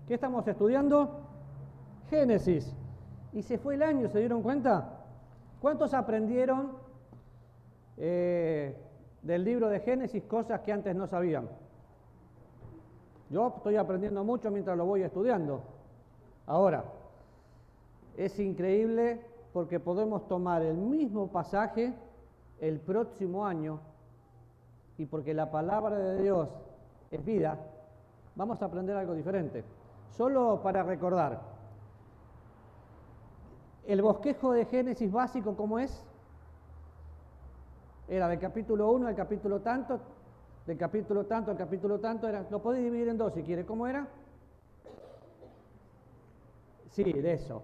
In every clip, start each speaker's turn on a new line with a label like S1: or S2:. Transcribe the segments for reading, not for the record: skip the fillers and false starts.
S1: ¿Qué estamos estudiando? Génesis. Y se fue el año, ¿se dieron cuenta? ¿Cuántos aprendieron del libro de Génesis cosas que antes no sabían? Yo estoy aprendiendo mucho mientras lo voy estudiando. Ahora, es increíble porque podemos tomar el mismo pasaje el próximo año y porque la palabra de Dios es vida, vamos a aprender algo diferente. Solo para recordar, el bosquejo de Génesis básico, ¿cómo es? Era del capítulo 1 al capítulo tanto, del capítulo tanto al capítulo tanto, lo podéis dividir en dos si quiere. ¿Cómo era? Sí, de eso.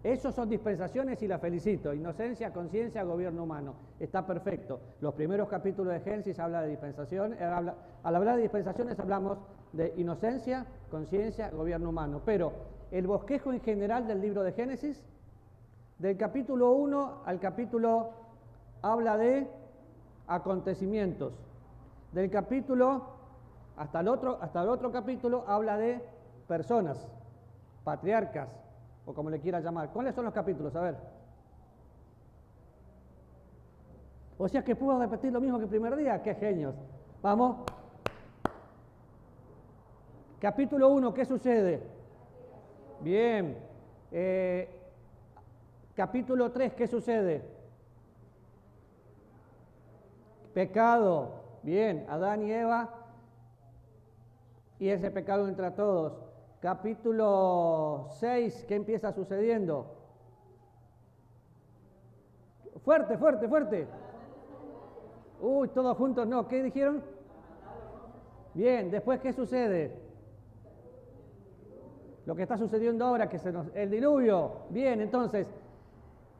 S1: Esos son dispensaciones y la felicito. Inocencia, conciencia, gobierno humano. Está perfecto. Los primeros capítulos de Génesis habla de dispensación. Al hablar de dispensaciones hablamos de inocencia, conciencia, gobierno humano. Pero el bosquejo en general del libro de Génesis, del capítulo 1 al capítulo habla de acontecimientos. Del capítulo hasta el otro capítulo habla de personas, patriarcas, o como le quiera llamar. ¿Cuáles son los capítulos? A ver. O sea que puedo repetir lo mismo que el primer día. ¡Qué genios! Vamos. Capítulo 1, ¿qué sucede? Bien. Capítulo 3, ¿qué sucede? Pecado. Bien, Adán y Eva. Y ese pecado entra a todos. Capítulo 6, ¿qué empieza sucediendo? Fuerte, fuerte, fuerte. Uy, todos juntos no. ¿Qué dijeron? Bien, después, ¿qué sucede? Lo que está sucediendo ahora, el diluvio. Bien, entonces,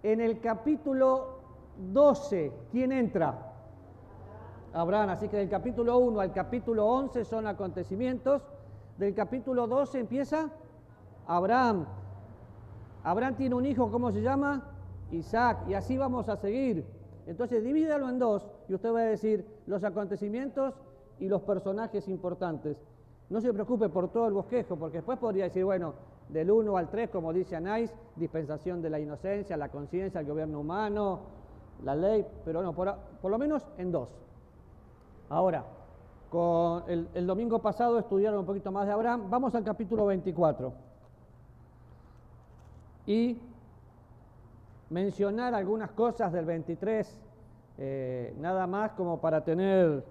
S1: en el capítulo 12, ¿quién entra? Abraham. Así que del capítulo 1 al capítulo 11 son acontecimientos. Del capítulo 12 empieza Abraham. Abraham tiene un hijo, ¿cómo se llama? Isaac. Y así vamos a seguir. Entonces divídalo en dos y usted va a decir los acontecimientos y los personajes importantes. No se preocupe por todo el bosquejo, porque después podría decir, bueno, del 1 al 3, como dice Anais, dispensación de la inocencia, la conciencia, el gobierno humano, la ley, pero no, por lo menos en dos. Ahora, el domingo pasado estudiaron un poquito más de Abraham. Vamos al capítulo 24 y mencionar algunas cosas del 23, nada más como para tener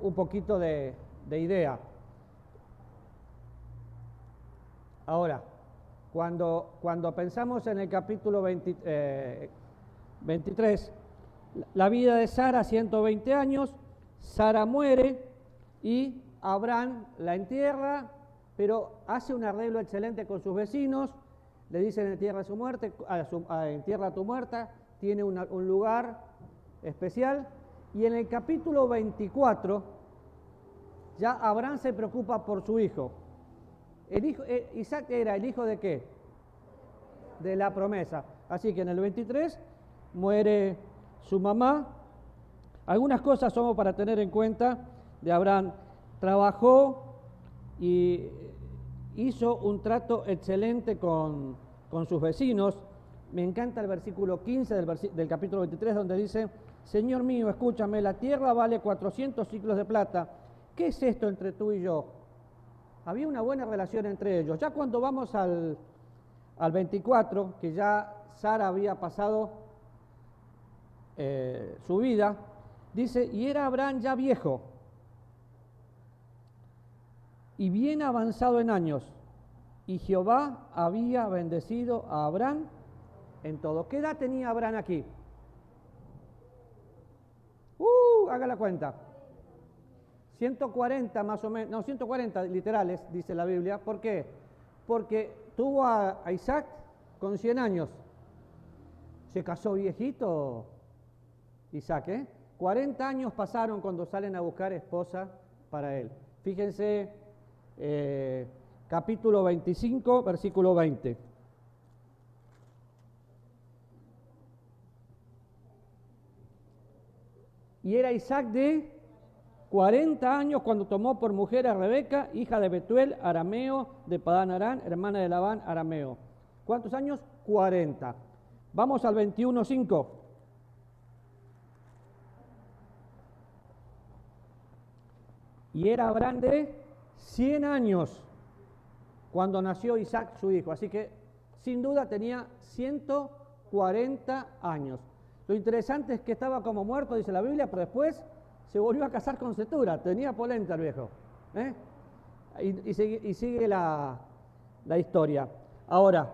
S1: un poquito de idea. Ahora, cuando pensamos en el capítulo 23, la vida de Sara, 120 años, Sara muere y Abraham la entierra, pero hace un arreglo excelente con sus vecinos, le dicen entierra su muerte, entierra tu muerta, tiene un lugar especial, y en el capítulo 24 ya Abraham se preocupa por su hijo. Isaac era el hijo de ¿qué? De la promesa. Así que en el 23 muere su mamá. Algunas cosas somos para tener en cuenta de Abraham. Trabajó y hizo un trato excelente con sus vecinos. Me encanta el versículo 15 del capítulo 23, donde dice: Señor mío, escúchame, la tierra vale 400 siclos de plata. ¿Qué es esto entre tú y yo? Había una buena relación entre ellos. Ya cuando vamos al 24, que ya Sara había pasado su vida, dice, y era Abraham ya viejo y bien avanzado en años, y Jehová había bendecido a Abraham en todo. ¿Qué edad tenía Abraham aquí? Haga la cuenta. 140 más o menos, no, 140 literales, dice la Biblia. ¿Por qué? Porque tuvo a Isaac con 100 años. Se casó viejito Isaac, 40 años pasaron cuando salen a buscar esposa para él. Fíjense, capítulo 25, versículo 20. Y era Isaac de 40 años cuando tomó por mujer a Rebeca, hija de Betuel, arameo, de Padán Aram, hermana de Labán, arameo. ¿Cuántos años? 40. Vamos al 21:5. Y era Abraham de 100 años cuando nació Isaac, su hijo. Así que, sin duda, tenía 140 años. Lo interesante es que estaba como muerto, dice la Biblia, pero después se volvió a casar con Cetura. Tenía polenta el viejo. Y sigue la historia. Ahora,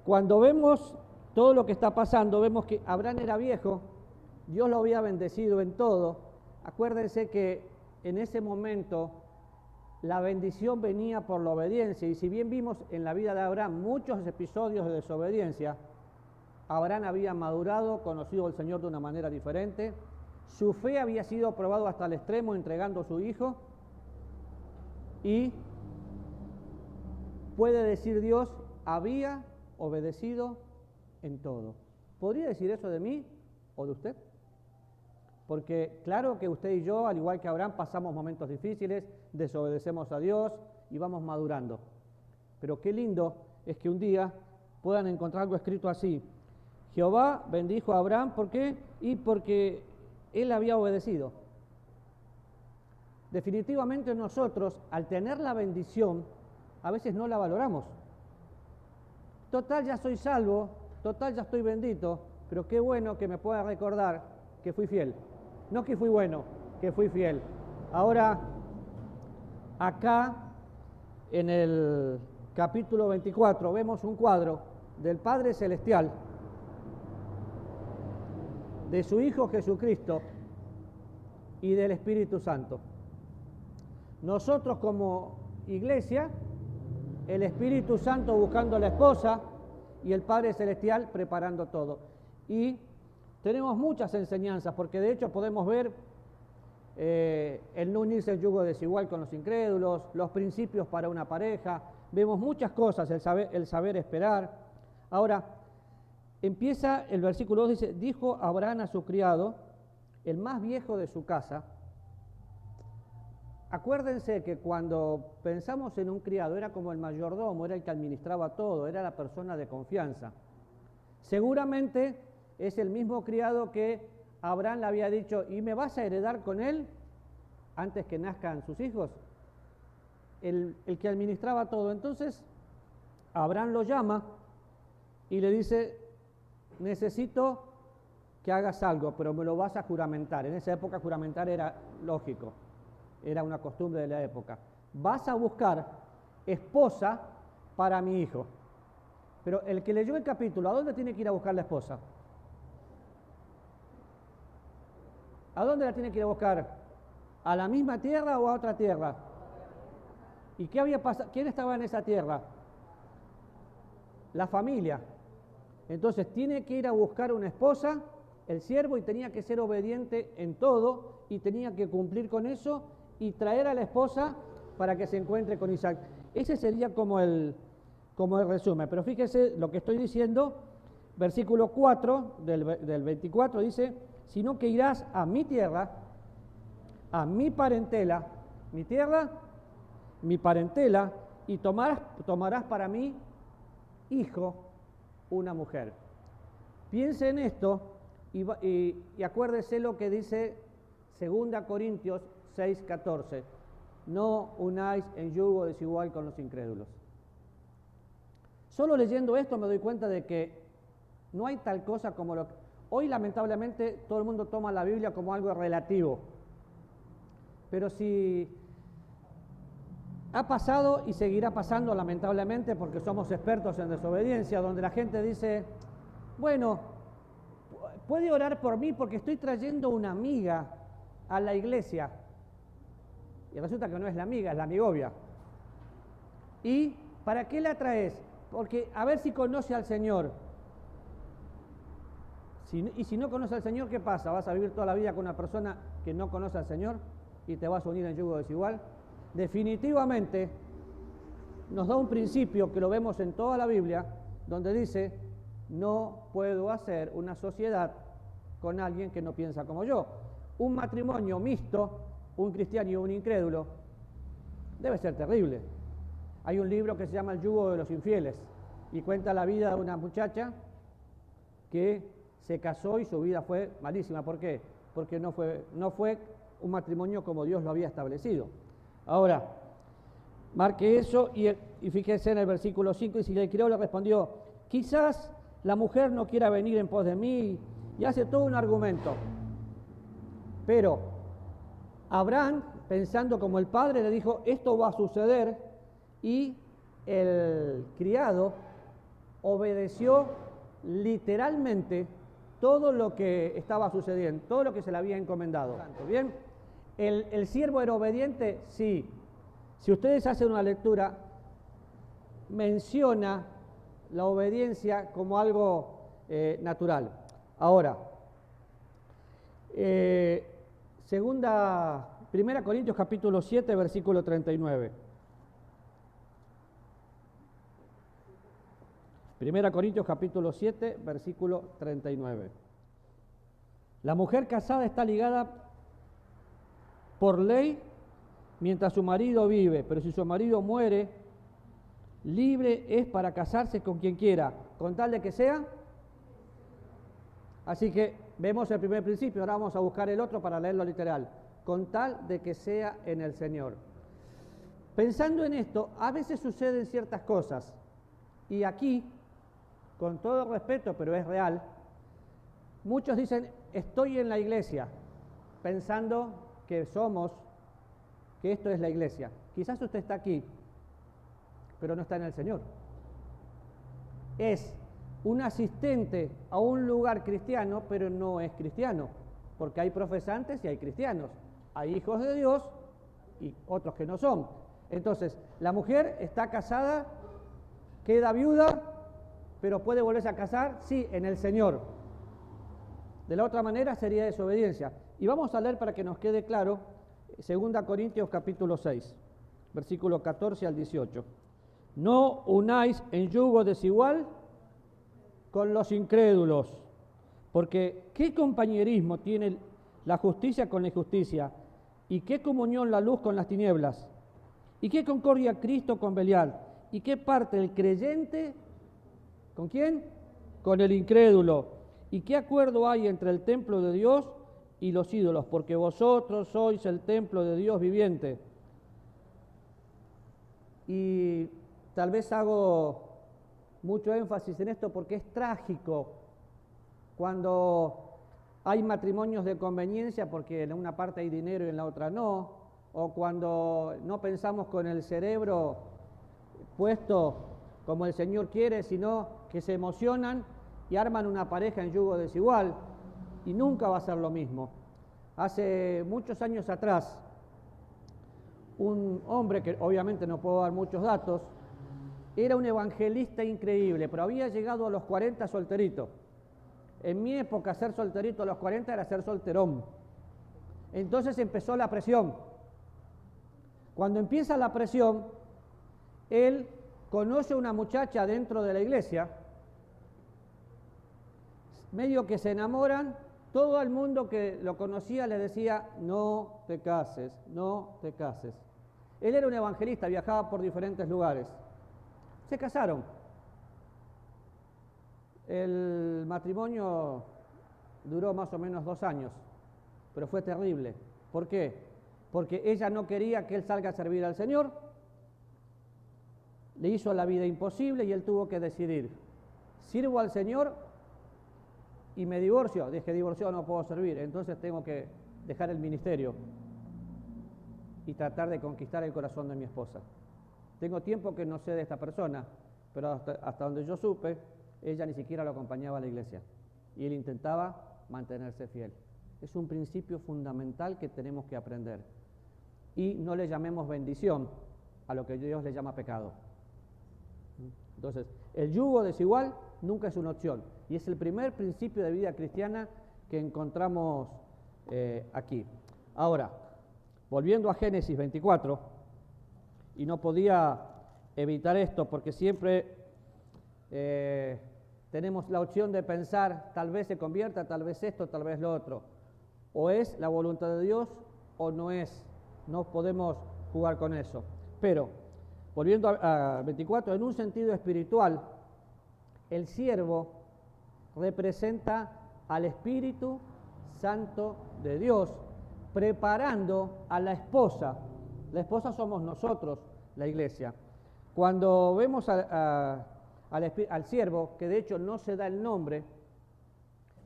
S1: cuando vemos todo lo que está pasando, vemos que Abraham era viejo, Dios lo había bendecido en todo. Acuérdense que en ese momento la bendición venía por la obediencia, y si bien vimos en la vida de Abraham muchos episodios de desobediencia, Abraham había madurado, conocido al Señor de una manera diferente, su fe había sido probado hasta el extremo entregando a su hijo, y puede decir Dios, había obedecido en todo. ¿Podría decir eso de mí o de usted? Porque claro que usted y yo, al igual que Abraham, pasamos momentos difíciles, desobedecemos a Dios y vamos madurando. Pero qué lindo es que un día puedan encontrar algo escrito así. Jehová bendijo a Abraham, ¿por qué? Y porque él había obedecido. Definitivamente nosotros, al tener la bendición, a veces no la valoramos. Total, ya soy salvo, total, ya estoy bendito, pero qué bueno que me pueda recordar que fui fiel. No que fui bueno, que fui fiel. Ahora, acá en el capítulo 24 vemos un cuadro del Padre Celestial, de su Hijo Jesucristo y del Espíritu Santo. Nosotros como iglesia, el Espíritu Santo buscando a la esposa y el Padre Celestial preparando todo. Y tenemos muchas enseñanzas, porque de hecho podemos ver el no unirse el yugo desigual con los incrédulos, los principios para una pareja, vemos muchas cosas, el saber esperar. Ahora, empieza el versículo 2, dice, dijo Abraham a su criado, el más viejo de su casa. Acuérdense que cuando pensamos en un criado, era como el mayordomo, era el que administraba todo, era la persona de confianza. Seguramente es el mismo criado que Abraham le había dicho, ¿y me vas a heredar con él antes que nazcan sus hijos? El que administraba todo. Entonces, Abraham lo llama y le dice, necesito que hagas algo, pero me lo vas a juramentar. En esa época juramentar era lógico, era una costumbre de la época. Vas a buscar esposa para mi hijo. Pero el que leyó el capítulo, ¿a dónde tiene que ir a buscar la esposa? ¿A dónde la tiene que ir a buscar? ¿A la misma tierra o a otra tierra? ¿Y qué había pasado? ¿Quién estaba en esa tierra? La familia. Entonces tiene que ir a buscar una esposa, el siervo, y tenía que ser obediente en todo, y tenía que cumplir con eso, y traer a la esposa para que se encuentre con Isaac. Ese sería como el resumen. Pero fíjese lo que estoy diciendo, versículo 4 del 24 dice, sino que irás a mi tierra, a mi parentela, mi tierra, mi parentela, y tomarás para mí hijo una mujer. Piense en esto y acuérdese lo que dice 2 Corintios 6:14. No unáis en yugo desigual con los incrédulos. Solo leyendo esto me doy cuenta de que no hay tal cosa como lo que... Hoy lamentablemente todo el mundo toma la Biblia como algo relativo. Pero si ha pasado y seguirá pasando lamentablemente porque somos expertos en desobediencia, donde la gente dice, bueno, puede orar por mí porque estoy trayendo una amiga a la iglesia. Y resulta que no es la amiga, es la amigovia. ¿Y para qué la traes? Porque a ver si conoce al Señor. Y si no conoce al Señor, ¿qué pasa? ¿Vas a vivir toda la vida con una persona que no conoce al Señor y te vas a unir en yugo desigual? Definitivamente nos da un principio que lo vemos en toda la Biblia, donde dice, no puedo hacer una sociedad con alguien que no piensa como yo. Un matrimonio mixto un cristiano y un incrédulo, debe ser terrible. Hay un libro que se llama El yugo de los infieles y cuenta la vida de una muchacha que se casó y su vida fue malísima. ¿Por qué? Porque no fue un matrimonio como Dios lo había establecido. Ahora, marque eso y fíjese en el versículo 5, y si le crió le respondió, quizás la mujer no quiera venir en pos de mí, y hace todo un argumento. Pero Abraham, pensando como el padre, le dijo, esto va a suceder, y el criado obedeció literalmente todo lo que estaba sucediendo, todo lo que se le había encomendado. ¿Bien? ¿El siervo era obediente? Sí. Si ustedes hacen una lectura, menciona la obediencia como algo natural. Ahora, 1 Corintios capítulo 7, versículo 39. 1 Corintios capítulo 7, versículo 39. La mujer casada está ligada por ley mientras su marido vive, pero si su marido muere, libre es para casarse con quien quiera, con tal de que sea. Así que vemos el primer principio, ahora vamos a buscar el otro para leerlo literal, con tal de que sea en el Señor. Pensando en esto, a veces suceden ciertas cosas, y aquí, con todo respeto, pero es real, muchos dicen, estoy en la iglesia, pensando que esto es la iglesia. Quizás usted está aquí, pero no está en el Señor. Es un asistente a un lugar cristiano, pero no es cristiano, porque hay profesantes y hay cristianos, hay hijos de Dios y otros que no son. Entonces, la mujer está casada, queda viuda, pero puede volverse a casar, sí, en el Señor. De la otra manera sería desobediencia. Y vamos a leer para que nos quede claro 2 Corintios capítulo 6, versículo 14 al 18. No unáis en yugo desigual con los incrédulos, porque ¿qué compañerismo tiene la justicia con la injusticia? ¿Y qué comunión la luz con las tinieblas? ¿Y qué concordia Cristo con Belial? ¿Y qué parte el creyente con quién? Con el incrédulo. ¿Y qué acuerdo hay entre el templo de Dios y los ídolos? Porque vosotros sois el templo de Dios viviente. Y tal vez hago mucho énfasis en esto porque es trágico cuando hay matrimonios de conveniencia porque en una parte hay dinero y en la otra no, o cuando no pensamos con el cerebro puesto como el Señor quiere, sino que se emocionan y arman una pareja en yugo desigual, y nunca va a ser lo mismo. Hace muchos años atrás, un hombre, que obviamente no puedo dar muchos datos, era un evangelista increíble, pero había llegado a los 40 solterito. En mi época, ser solterito a los 40 era ser solterón. Entonces empezó la presión. Cuando empieza la presión, él conoce a una muchacha dentro de la iglesia, medio que se enamoran, todo el mundo que lo conocía le decía, no te cases, no te cases. Él era un evangelista, viajaba por diferentes lugares. Se casaron. El matrimonio duró más o menos 2 años, pero fue terrible. ¿Por qué? Porque ella no quería que él salga a servir al Señor, le hizo la vida imposible y él tuvo que decidir, ¿sirvo al Señor y me divorcio? Dije, divorciado no puedo servir, entonces tengo que dejar el ministerio y tratar de conquistar el corazón de mi esposa. Tengo tiempo que no sé de esta persona, pero hasta donde yo supe, ella ni siquiera lo acompañaba a la iglesia y él intentaba mantenerse fiel. Es un principio fundamental que tenemos que aprender. Y no le llamemos bendición a lo que Dios le llama pecado. Entonces, el yugo desigual nunca es una opción y es el primer principio de vida cristiana que encontramos aquí. Ahora, volviendo a Génesis 24, y no podía evitar esto porque siempre tenemos la opción de pensar, tal vez se convierta, tal vez esto, tal vez lo otro. O es la voluntad de Dios o no es no podemos jugar con eso. Pero, volviendo a 24, en un sentido espiritual, el siervo representa al Espíritu Santo de Dios, preparando a la esposa. La esposa somos nosotros, la iglesia. Cuando vemos al siervo, que de hecho no se da el nombre,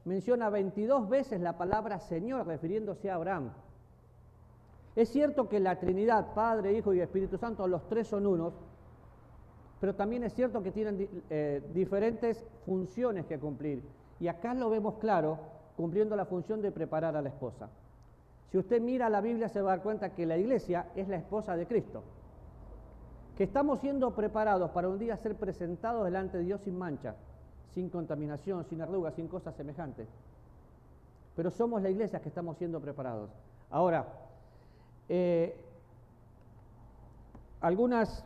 S1: menciona 22 veces la palabra Señor, refiriéndose a Abraham. Es cierto que la Trinidad, Padre, Hijo y Espíritu Santo, los tres son unos, pero también es cierto que tienen diferentes funciones que cumplir. Y acá lo vemos claro, cumpliendo la función de preparar a la esposa. Si usted mira la Biblia se va a dar cuenta que la iglesia es la esposa de Cristo, que estamos siendo preparados para un día ser presentados delante de Dios sin mancha, sin contaminación, sin arrugas, sin cosas semejantes. Pero somos la iglesia que estamos siendo preparados. Ahora, algunas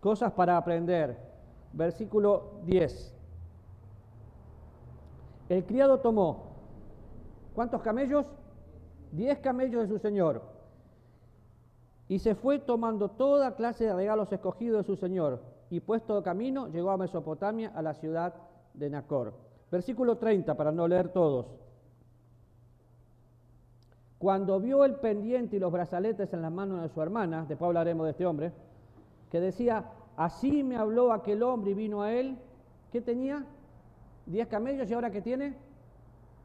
S1: cosas para aprender. Versículo 10. El criado tomó, ¿cuántos camellos? 10 camellos de su señor, y se fue tomando toda clase de regalos escogidos de su señor, y puesto de camino llegó a Mesopotamia, a la ciudad de Nacor. Versículo 30, para no leer todos. Cuando vio el pendiente y los brazaletes en las manos de su hermana, después hablaremos de este hombre, que decía, así me habló aquel hombre y vino a él, ¿qué tenía? 10 camellos, y ahora ¿qué tiene?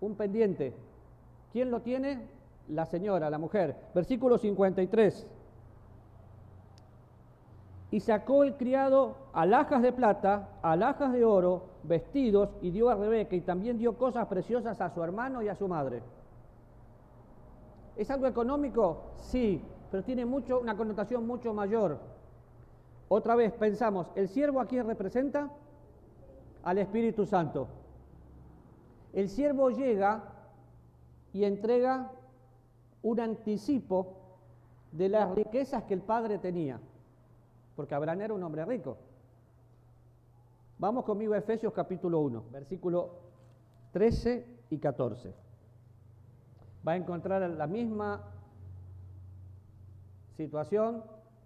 S1: Un pendiente. ¿Quién lo tiene? La señora, la mujer. Versículo 53. Y sacó el criado alhajas de plata, alhajas de oro, vestidos, y dio a Rebeca, y también dio cosas preciosas a su hermano y a su madre. ¿Es algo económico? Sí, pero tiene una connotación mucho mayor. Otra vez pensamos, ¿el siervo a quién representa? Al Espíritu Santo. El siervo llega y entrega un anticipo de las riquezas que el padre tenía, porque Abraham era un hombre rico. Vamos conmigo a Efesios capítulo 1, versículo 13 y 14. Va a encontrar la misma situación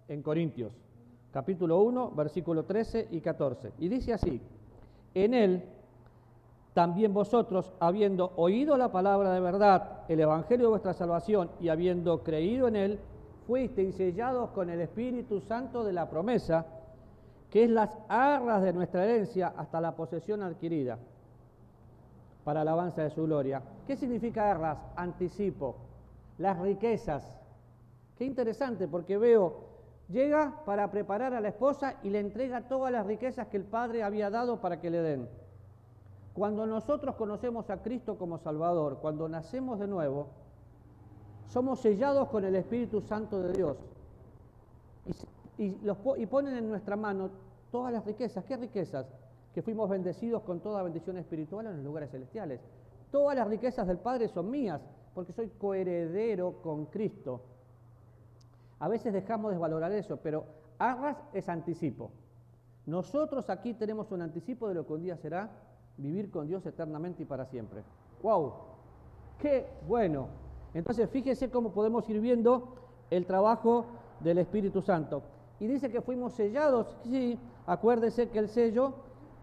S1: en Corintios, capítulo 1, versículo 13 y 14. Y dice así, en él también vosotros, habiendo oído la palabra de verdad, el evangelio de vuestra salvación, y habiendo creído en él, fuisteis sellados con el Espíritu Santo de la promesa, que es las arras de nuestra herencia hasta la posesión adquirida, para alabanza de su gloria. ¿Qué significa arras? Anticipo. Las riquezas. Qué interesante, porque veo, llega para preparar a la esposa y le entrega todas las riquezas que el Padre había dado para que le den. Cuando nosotros conocemos a Cristo como Salvador, cuando nacemos de nuevo, somos sellados con el Espíritu Santo de Dios. Y ponen en nuestra mano todas las riquezas. ¿Qué riquezas? Que fuimos bendecidos con toda bendición espiritual en los lugares celestiales. Todas las riquezas del Padre son mías, porque soy coheredero con Cristo. A veces dejamos de valorar eso, pero arras es anticipo. Nosotros aquí tenemos un anticipo de lo que un día será vivir con Dios eternamente y para siempre. ¡Wow! ¡Qué bueno! Entonces, fíjese cómo podemos ir viendo el trabajo del Espíritu Santo. Y dice que fuimos sellados. Sí, acuérdese que el sello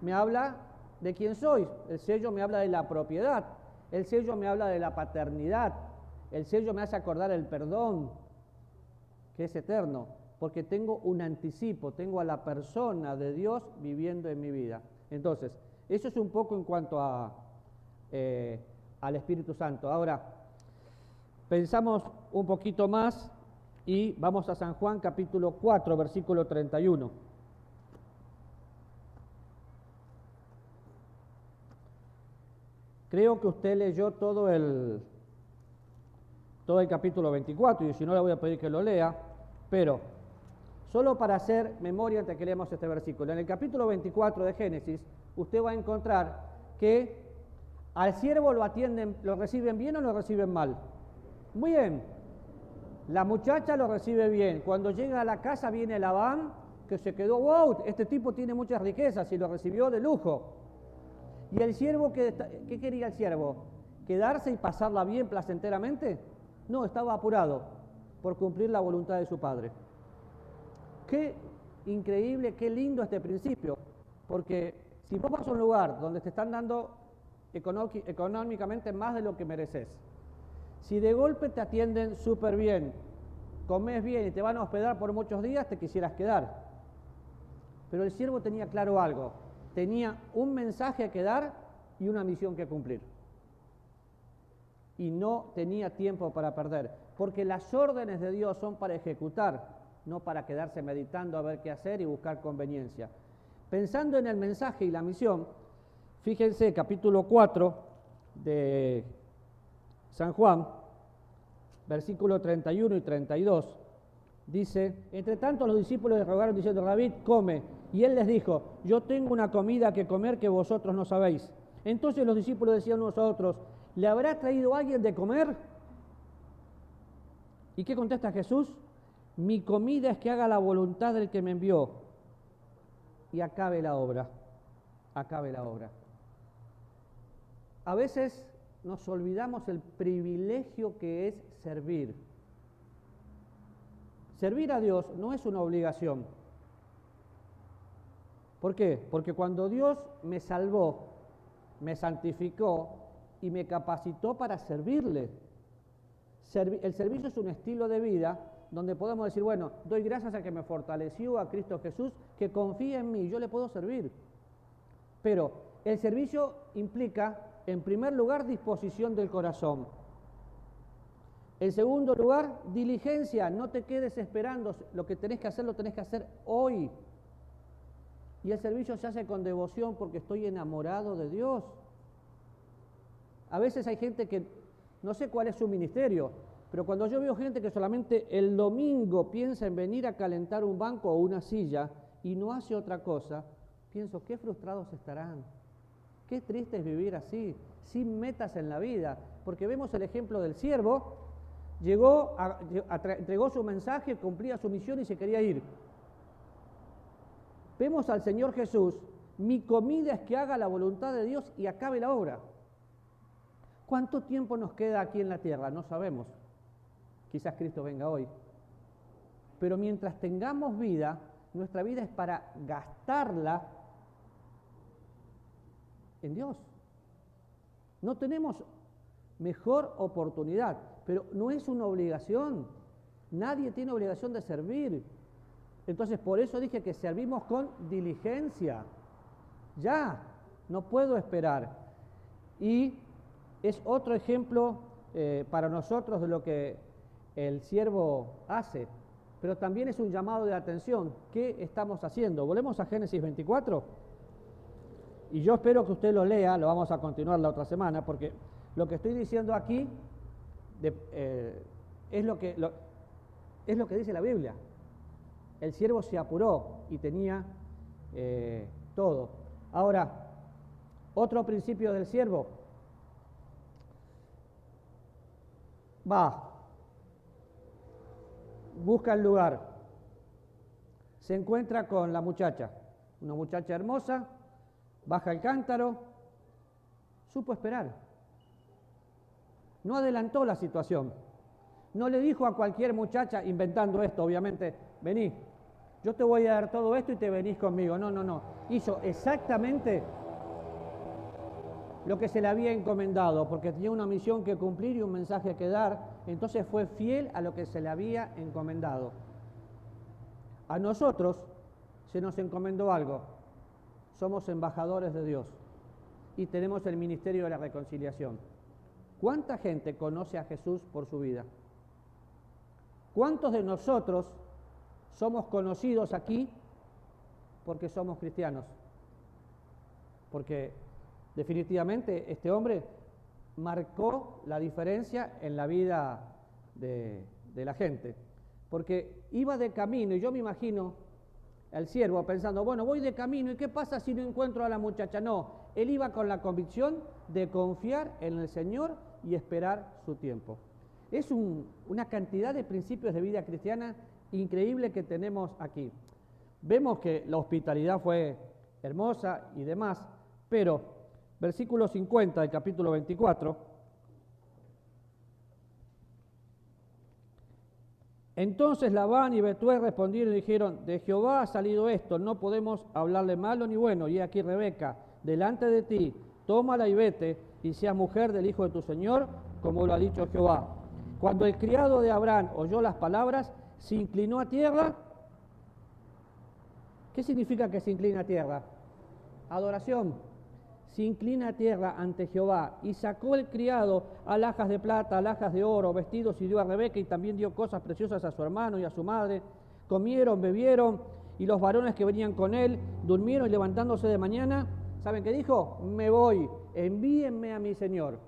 S1: me habla de quién soy. El sello me habla de la propiedad. El sello me habla de la paternidad. El sello me hace acordar el perdón, que es eterno, porque tengo un anticipo, tengo a la persona de Dios viviendo en mi vida. Entonces, eso es un poco en cuanto al Espíritu Santo. Ahora, pensamos un poquito más y vamos a San Juan capítulo 4, versículo 31. Creo que usted leyó todo el capítulo 24, y si no le voy a pedir que lo lea, pero solo para hacer memoria antes que leamos este versículo. En el capítulo 24 de Génesis, usted va a encontrar que al siervo lo atienden, lo reciben bien o lo reciben mal. Muy bien. La muchacha lo recibe bien. Cuando llega a la casa viene Labán, que se quedó, wow, este tipo tiene muchas riquezas y lo recibió de lujo. ¿Y el siervo qué quería el siervo? ¿Quedarse y pasarla bien placenteramente? No, estaba apurado. por cumplir la voluntad de su Padre. Qué increíble, qué lindo este principio, porque si vos vas a un lugar donde te están dando económicamente más de lo que mereces, si de golpe te atienden súper bien, comés bien y te van a hospedar por muchos días, te quisieras quedar. Pero el siervo tenía claro algo, tenía un mensaje que dar y una misión que cumplir. Y no tenía tiempo para perder, porque las órdenes de Dios son para ejecutar, no para quedarse meditando a ver qué hacer y buscar conveniencia. Pensando en el mensaje y la misión, fíjense, capítulo 4 de San Juan, versículo 31 y 32, dice: entre tanto los discípulos le rogaron diciendo: Rabí, come. Y él les dijo: yo tengo una comida que comer que vosotros no sabéis. Entonces los discípulos decían unos a otros: ¿le habrá traído alguien de comer? ¿Y qué contesta Jesús? Mi comida es que haga la voluntad del que me envió y acabe la obra. Acabe la obra. A veces nos olvidamos el privilegio que es servir. Servir a Dios no es una obligación. ¿Por qué? Porque cuando Dios me salvó, me santificó y me capacitó para servirle. El servicio es un estilo de vida donde podemos decir, bueno, doy gracias a que me fortaleció, a Cristo Jesús, que confía en mí, yo le puedo servir. Pero el servicio implica, en primer lugar, disposición del corazón. En segundo lugar, diligencia, no te quedes esperando, lo que tenés que hacer lo tenés que hacer hoy. Y el servicio se hace con devoción porque estoy enamorado de Dios. A veces hay gente que, no sé cuál es su ministerio, pero cuando yo veo gente que solamente el domingo piensa en venir a calentar un banco o una silla y no hace otra cosa, pienso, qué frustrados estarán. Qué triste es vivir así, sin metas en la vida, porque vemos el ejemplo del siervo, entregó su mensaje, cumplía su misión y se quería ir. Vemos al Señor Jesús: mi comida es que haga la voluntad de Dios y acabe la obra. ¿Cuánto tiempo nos queda aquí en la tierra? No sabemos. Quizás Cristo venga hoy. Pero mientras tengamos vida, nuestra vida es para gastarla en Dios. No tenemos mejor oportunidad, pero no es una obligación. Nadie tiene obligación de servir. Entonces, por eso dije que servimos con diligencia. Ya, no puedo esperar. Y es otro ejemplo para nosotros de lo que el siervo hace, pero también es un llamado de atención. ¿Qué estamos haciendo? Volvemos a Génesis 24. Y yo espero que usted lo lea, lo vamos a continuar la otra semana, porque lo que estoy diciendo aquí es lo que dice la Biblia. El siervo se apuró y tenía todo. Ahora, otro principio del siervo. Busca el lugar. Se encuentra con la muchacha, una muchacha hermosa, baja el cántaro, supo esperar. No adelantó la situación. No le dijo a cualquier muchacha, inventando esto, obviamente, vení, yo te voy a dar todo esto y te venís conmigo. No. Hizo exactamente lo que se le había encomendado, porque tenía una misión que cumplir y un mensaje que dar. Entonces fue fiel a lo que se le había encomendado. A nosotros se nos encomendó algo. Somos embajadores de Dios y tenemos el ministerio de la reconciliación. ¿Cuánta gente conoce a Jesús por su vida? ¿Cuántos de nosotros somos conocidos aquí porque somos cristianos? Porque definitivamente este hombre marcó la diferencia en la vida de la gente, porque iba de camino, y yo me imagino al siervo pensando, bueno, voy de camino, ¿y qué pasa si no encuentro a la muchacha? No, él iba con la convicción de confiar en el Señor y esperar su tiempo. Es una cantidad de principios de vida cristiana increíble que tenemos aquí. Vemos que la hospitalidad fue hermosa y demás, pero versículo 50 del capítulo 24, Entonces Labán y Betuel respondieron y dijeron, de Jehová ha salido esto, no podemos hablarle malo ni bueno. Y aquí Rebeca, delante de ti, tómala y vete, y sea mujer del hijo de tu señor, como lo ha dicho Jehová. Cuando el criado de Abraham oyó las palabras, se inclinó a tierra. ¿Qué significa que se inclina a tierra? Adoración. Se inclina a tierra ante Jehová, y sacó el criado alhajas de plata, alhajas de oro, vestidos, y dio a Rebeca, y también dio cosas preciosas a su hermano y a su madre. Comieron, bebieron, y los varones que venían con él durmieron, y levantándose de mañana, ¿saben qué dijo? Me voy, envíenme a mi señor.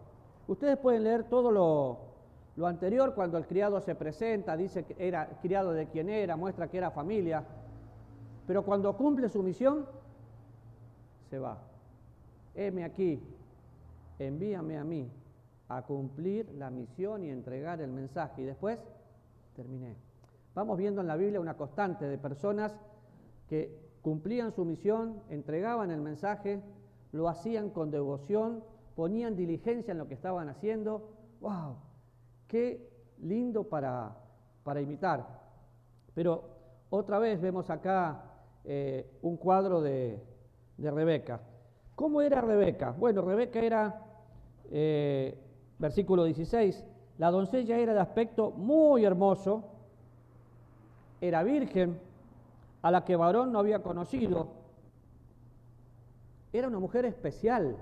S1: Ustedes pueden leer todo lo anterior, cuando el criado se presenta, dice que era criado de quien era, muestra que era familia, pero cuando cumple su misión, se va. Heme aquí, envíame a mí a cumplir la misión y entregar el mensaje. Y después, terminé. Vamos viendo en la Biblia una constante de personas que cumplían su misión, entregaban el mensaje, lo hacían con devoción, ponían diligencia en lo que estaban haciendo. ¡Wow! ¡Qué lindo para imitar! Pero otra vez vemos acá un cuadro de Rebeca. ¿Cómo era Rebeca? Bueno, Rebeca era, versículo 16, la doncella era de aspecto muy hermoso, era virgen, a la que varón no había conocido. Era una mujer especial,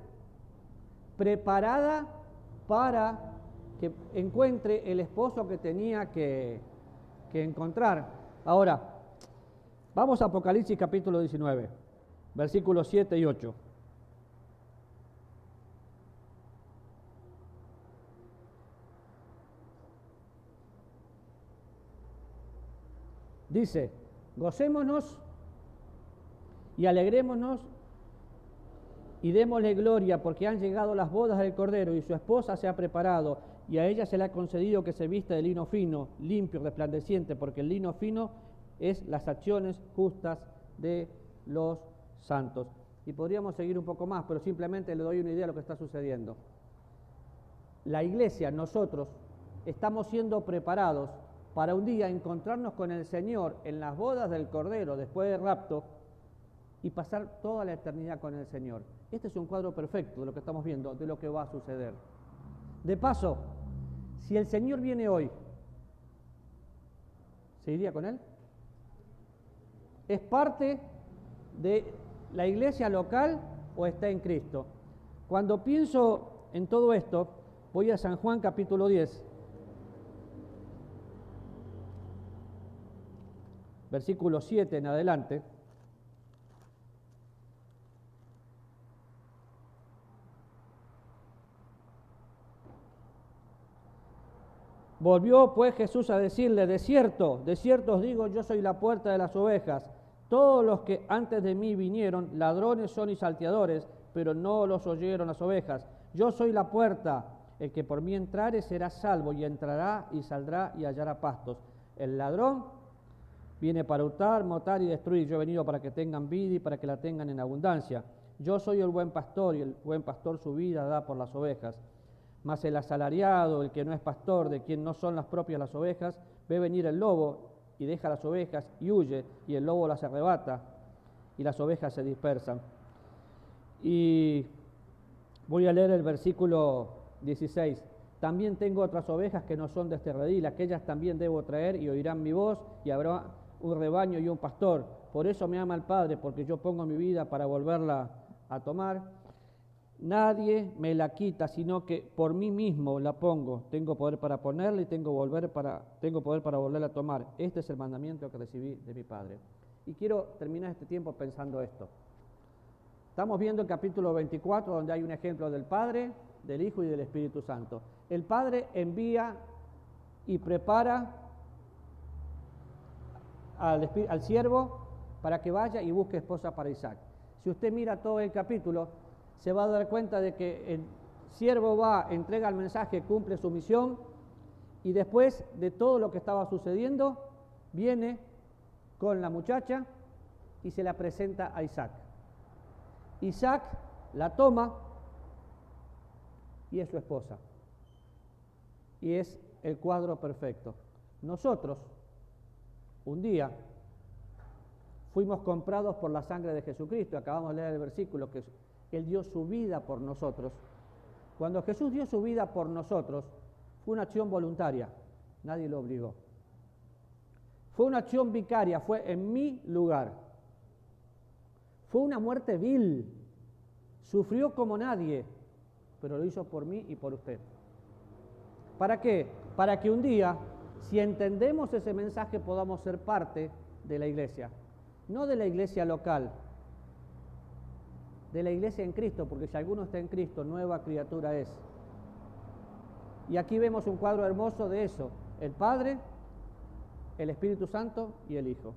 S1: preparada para que encuentre el esposo que tenía que encontrar. Ahora, vamos a Apocalipsis capítulo 19, versículos 7 y 8. Dice, gocémonos y alegrémonos y démosle gloria, porque han llegado las bodas del Cordero y su esposa se ha preparado, y a ella se le ha concedido que se vista de lino fino, limpio, resplandeciente, porque el lino fino es las acciones justas de los santos. Y podríamos seguir un poco más, pero simplemente le doy una idea de lo que está sucediendo. La iglesia, nosotros, estamos siendo preparados para un día encontrarnos con el Señor en las bodas del Cordero después del rapto y pasar toda la eternidad con el Señor. Este es un cuadro perfecto de lo que estamos viendo, de lo que va a suceder. De paso, si el Señor viene hoy, ¿se iría con Él? ¿Es parte de la iglesia local o está en Cristo? Cuando pienso en todo esto, voy a San Juan capítulo 10. Versículo 7 en adelante. Volvió pues Jesús a decirle, de cierto os digo, yo soy la puerta de las ovejas. Todos los que antes de mí vinieron, ladrones son y salteadores, pero no los oyeron las ovejas. Yo soy la puerta, el que por mí entrare será salvo, y entrará y saldrá y hallará pastos. El ladrón viene para hurtar, matar y destruir. Yo he venido para que tengan vida y para que la tengan en abundancia. Yo soy el buen pastor, y el buen pastor su vida da por las ovejas. Mas el asalariado, el que no es pastor, de quien no son las propias las ovejas, ve venir el lobo y deja las ovejas y huye, y el lobo las arrebata y las ovejas se dispersan. Y voy a leer el versículo 16. También tengo otras ovejas que no son de este redil, aquellas también debo traer y oirán mi voz, y habrá un rebaño y un pastor. Por eso me ama el Padre, porque yo pongo mi vida para volverla a tomar. Nadie me la quita, sino que por mí mismo la pongo. Tengo poder para ponerla y tengo poder para volverla a tomar. Este es el mandamiento que recibí de mi Padre. Y quiero terminar este tiempo pensando esto. Estamos viendo el capítulo 24, donde hay un ejemplo del Padre, del Hijo y del Espíritu Santo. El Padre envía y prepara al siervo para que vaya y busque esposa para Isaac. Si usted mira todo el capítulo, se va a dar cuenta de que el siervo va, entrega el mensaje, cumple su misión, y después de todo lo que estaba sucediendo, viene con la muchacha y se la presenta a Isaac. Isaac la toma y es su esposa. Y es el cuadro perfecto. Nosotros Un día fuimos comprados por la sangre de Jesucristo. Acabamos de leer el versículo que Él dio su vida por nosotros. Cuando Jesús dio su vida por nosotros, fue una acción voluntaria, nadie lo obligó. Fue una acción vicaria, fue en mi lugar. Fue una muerte vil, sufrió como nadie, pero lo hizo por mí y por usted. ¿Para qué? Para que un día, si entendemos ese mensaje, podamos ser parte de la iglesia. No de la iglesia local, de la iglesia en Cristo, porque si alguno está en Cristo, nueva criatura es. Y aquí vemos un cuadro hermoso de eso, el Padre, el Espíritu Santo y el Hijo.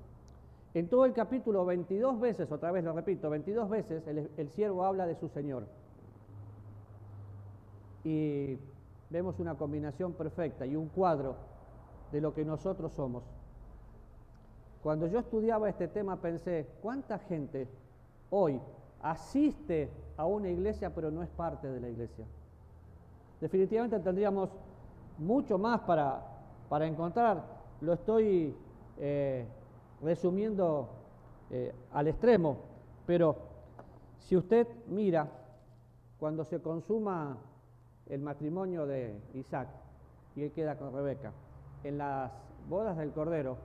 S1: En todo el capítulo 22 veces, otra vez lo repito, 22 veces el siervo habla de su Señor. Y vemos una combinación perfecta y un cuadro de lo que nosotros somos. Cuando yo estudiaba este tema pensé, ¿cuánta gente hoy asiste a una iglesia pero no es parte de la iglesia? Definitivamente tendríamos mucho más para encontrar. Lo estoy resumiendo al extremo, pero si usted mira, cuando se consuma el matrimonio de Isaac y él queda con Rebeca, en las bodas del Cordero,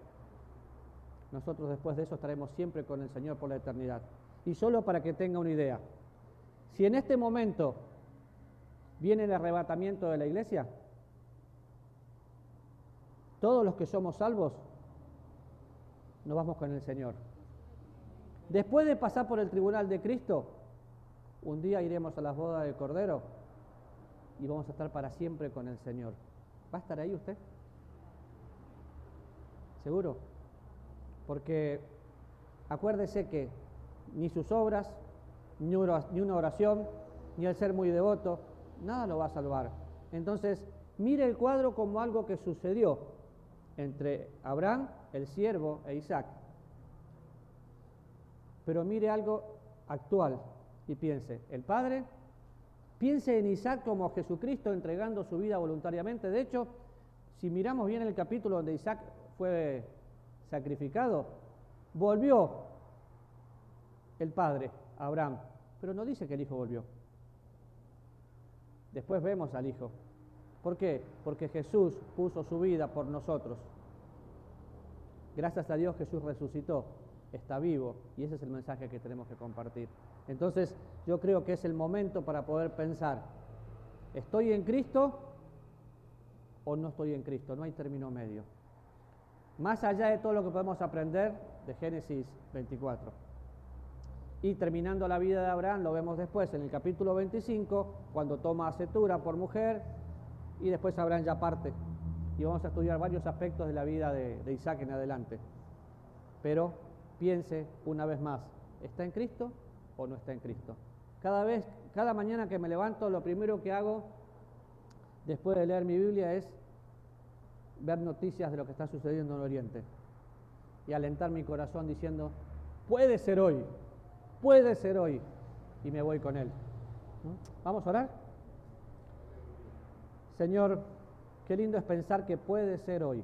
S1: nosotros después de eso estaremos siempre con el Señor por la eternidad. Y solo para que tenga una idea, si en este momento viene el arrebatamiento de la iglesia, todos los que somos salvos nos vamos con el Señor. Después de pasar por el tribunal de Cristo, un día iremos a las bodas del Cordero y vamos a estar para siempre con el Señor. ¿Va a estar ahí usted? ¿Seguro? Porque acuérdese que ni sus obras, ni una oración, ni el ser muy devoto, nada lo va a salvar. Entonces, mire el cuadro como algo que sucedió entre Abraham, el siervo, e Isaac. Pero mire algo actual y piense, el Padre, piense en Isaac como Jesucristo entregando su vida voluntariamente. De hecho, si miramos bien el capítulo donde Isaac fue sacrificado, volvió el Padre, Abraham, pero no dice que el Hijo volvió. Después vemos al Hijo. ¿Por qué? Porque Jesús puso su vida por nosotros. Gracias a Dios Jesús resucitó, está vivo, y ese es el mensaje que tenemos que compartir. Entonces, yo creo que es el momento para poder pensar, ¿estoy en Cristo o no estoy en Cristo? No hay término medio. Más allá de todo lo que podemos aprender de Génesis 24. Y terminando la vida de Abraham, lo vemos después en el capítulo 25, cuando toma a Cetura por mujer, y después Abraham ya parte. Y vamos a estudiar varios aspectos de la vida de Isaac en adelante. Pero piense una vez más, ¿está en Cristo o no está en Cristo? Cada mañana que me levanto, lo primero que hago, después de leer mi Biblia, es ver noticias de lo que está sucediendo en Oriente. Y alentar mi corazón diciendo, puede ser hoy, y me voy con Él. ¿No? ¿Vamos a orar? Señor, qué lindo es pensar que puede ser hoy.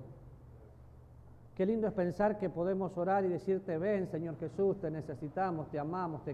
S1: Qué lindo es pensar que podemos orar y decirte, ven Señor Jesús, te necesitamos, te amamos, te queremos.